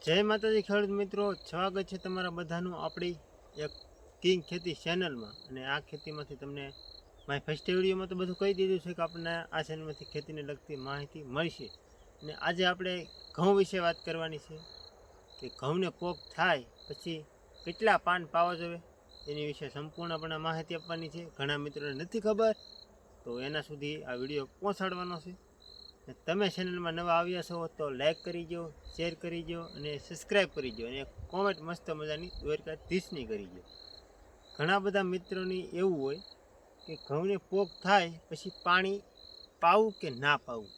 જય માતાજી ખેડૂત મિત્રો, સ્વાગત છે તમારા બધાનું આપણી એક કિંગ ખેતી ચેનલમાં। અને આ ખેતીમાંથી તમને મારી ફર્સ્ટ વિડીયોમાં તો બધું કહી દીધું છે કે આપણને આ ચેનલમાંથી ખેતીને લગતી માહિતી મળશે। અને આજે આપણે ઘઉં વિશે વાત કરવાની છે કે ઘઉંને પોક થાય પછી કેટલા પાન પાવા જોઈએ એની વિશે સંપૂર્ણપણે માહિતી આપવાની છે। ઘણા મિત્રોને નથી ખબર, તો એના સુધી આ વિડીયો પહોંચાડવાનો છે। તમે ચેનલમાં નવા આવ્યા છો તો લાઈક કરી દો, શેર કરી દો અને સબસ્ક્રાઈબ કરી દો અને કોમેન્ટ મસ્ત મજાની દ્વારકાધીશની કરી દો। ઘણા બધા મિત્રોની એવું હોય કે ઘઉંને પોક થાય પછી પાણી પાવું કે ના પાવું,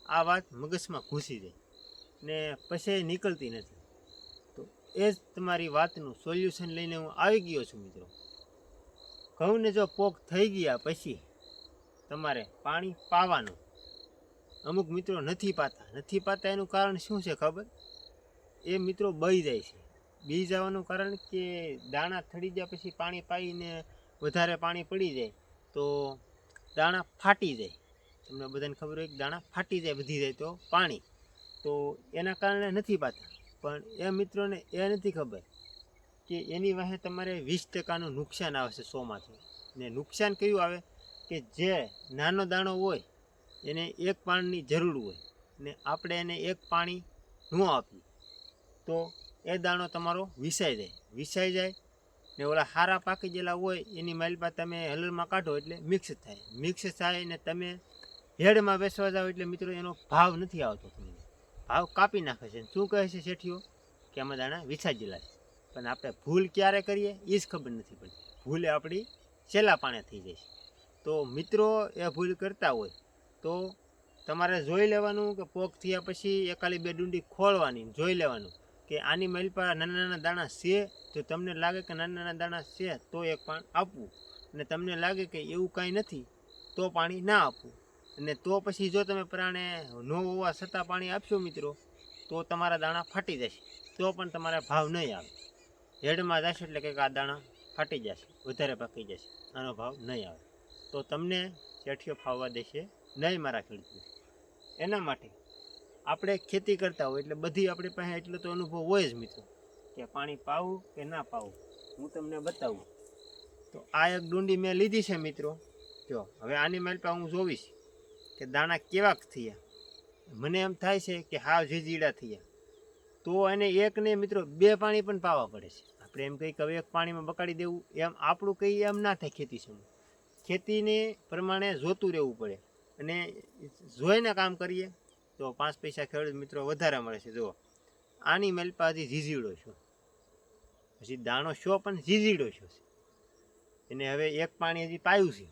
આ વાત મગજમાં ઘૂસી જાય ને પછી નીકળતી નથી। તો એ જ તમારી વાતનું સોલ્યુશન લઈને હું આવી ગયો છું મિત્રો। ઘઉંને જો પોક થઈ ગયા પછી તમારે પાણી પાવાનું। અમુક મિત્રો નથી પાતા એનું કારણ શું છે ખબર? એ મિત્રો બળી જાય છે। બળી જવાનું કારણ કે દાણા થડી ગયા પછી પાણી પાઈને વધારે પાણી પડી જાય તો દાણા ફાટી જાય। તમને બધાને ખબર હોય કે દાણા ફાટી જાય, વધી જાય તો પાણી, તો એના કારણે નથી પાતા। પણ એ મિત્રોને એ નથી ખબર કે એની વાહે તમારે 20% નુકસાન આવે છે 100માંથી। ને નુકસાન કયું આવે કે જે નાનો દાણો હોય એને એક પાણીની જરૂર હોય ને આપણે એને એક પાણી ન આપીએ તો એ દાણો તમારો વિસાઈ જાય ને ઓલા હારા પાકી ગયેલા હોય એની માલપા તમે હલરમાં કાઢો એટલે મિક્સ થાય ને તમે હેડમાં બેસવા જાઓ એટલે મિત્રો એનો ભાવ નથી આવતો, તમને ભાવ કાપી નાખે છે। શું કહે છે શેઠીઓ કે આમાં દાણા વિસાઈ ગયેલા છે, પણ આપણે ભૂલ ક્યારે કરીએ એ જ ખબર નથી પડતી। ભૂલ આપણી છેલ્લા પાણે થઈ જાય છે। તો મિત્રો એ ભૂલ કરતા હોય તો તમારે જોઈ લેવાનું કે પોક થયા પછી એકાલી બે ડુંડી ખોળવાની, જોઈ લેવાનું કે આની માલપા નાના નાના દાણા છે। તો તમને લાગે કે નાના નાના દાણા છે તો એક પાણ આપવું, અને તમને લાગે કે એવું કાંઈ નથી તો પાણી ના આપવું। અને તો પછી જો તમે પ્રાણે ન હોવા છતાં પાણી આપશો મિત્રો તો તમારા દાણા ફાટી જશે, તો પણ તમારે ભાવ નહીં આવે। હેડમાં જશે એટલે કે આ દાણા ફાટી જશે, વધારે પાકી જશે, આનો ભાવ નહીં આવે, તો તમને શેઠિયો ફાવવા દેશે નહીં મારા ખેડૂતો। એના માટે આપણે ખેતી કરતા હોય એટલે બધી આપણી પાસે એટલો તો અનુભવ હોય જ મિત્રો કે પાણી પાવું કે ના પાવું। હું તમને બતાવું તો આ એક ડુંડી મેં લીધી છે મિત્રો। જો હવે આની માલપા હું જોઈશ કે દાણા કેવાક થયા, મને એમ થાય છે કે હાવ ઝીઝીડા થયા તો એને એક ને મિત્રો 2 પાણી પણ પાવા પડે છે। આપણે એમ કહી કે હવે એક પાણીમાં બકાડી દેવું, એમ આપણું કંઈ એમ ના થાય। ખેતીને પ્રમાણે જોતું રહેવું પડે અને જોઈને કામ કરીએ તો 5 પૈસા ખેડૂત મિત્રો વધારે મળે છે। જુઓ આની માલપા હજી ઝીઝીડો છો, પછી દાણો શો પણ ઝીઝીડો છો છે, એને હવે એક પાણી હજી પાયું છે,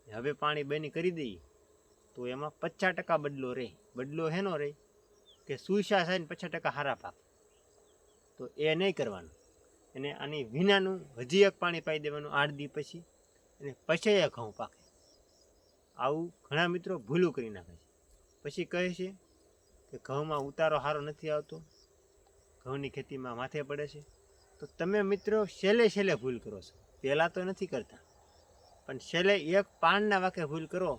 હવે પાણી બંધ કરી દઈએ તો એમાં 50% બદલો રહે। બદલો હેનો રહે કે સુઈસા થાય ને 50% હારા પાક, તો એ નહીં કરવાનું। અને આની વિનાનું હજી એક પાણી પાઈ દેવાનું 8 દી પછી, અને પછી એ ઘઉં પાકે। આવું ઘણા મિત્રો ભૂલું કરી નાખે છે, પછી કહે છે કે ઘઉંમાં ઉતારો સારો નથી આવતો, ઘઉંની ખેતીમાં માથે પડે છે। તો તમે મિત્રો છેલ્લે ભૂલ કરો છો, પહેલાં તો નથી કરતા પણ છેલ્લે એક પાનના વાંકે ભૂલ કરો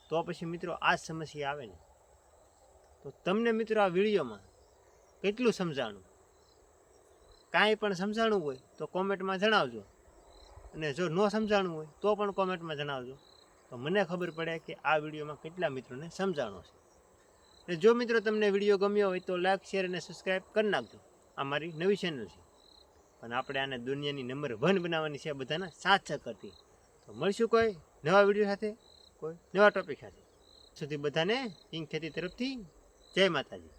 તો પછી મિત્રો આ જ સમસ્યા આવે ને। તો તમને મિત્રો આ વિડીયોમાં કેટલું સમજાણું, કાંઈ પણ સમજાણું હોય તો કોમેન્ટમાં જણાવજો, અને જો ન સમજાણું હોય તો પણ કોમેન્ટમાં જણાવજો, તો મને ખબર પડે કે આ વિડીયોમાં કેટલા મિત્રોને સમજાણો છે। અને જો મિત્રો તમને વિડીયો ગમ્યો હોય તો લાઈક, શેર અને સબસ્ક્રાઈબ કરી નાખજો। આ મારી નવી ચેનલ છે, પણ આપણે આને દુનિયાની નંબર 1 બનાવવાની છે બધાના સાથ સહકારથી। તો મળશું કોઈ નવા વિડીયો સાથે, કોઈ નવા ટોપિક સાથે। સુધી બધાને કિંગ ખેતી તરફથી જય માતાજી।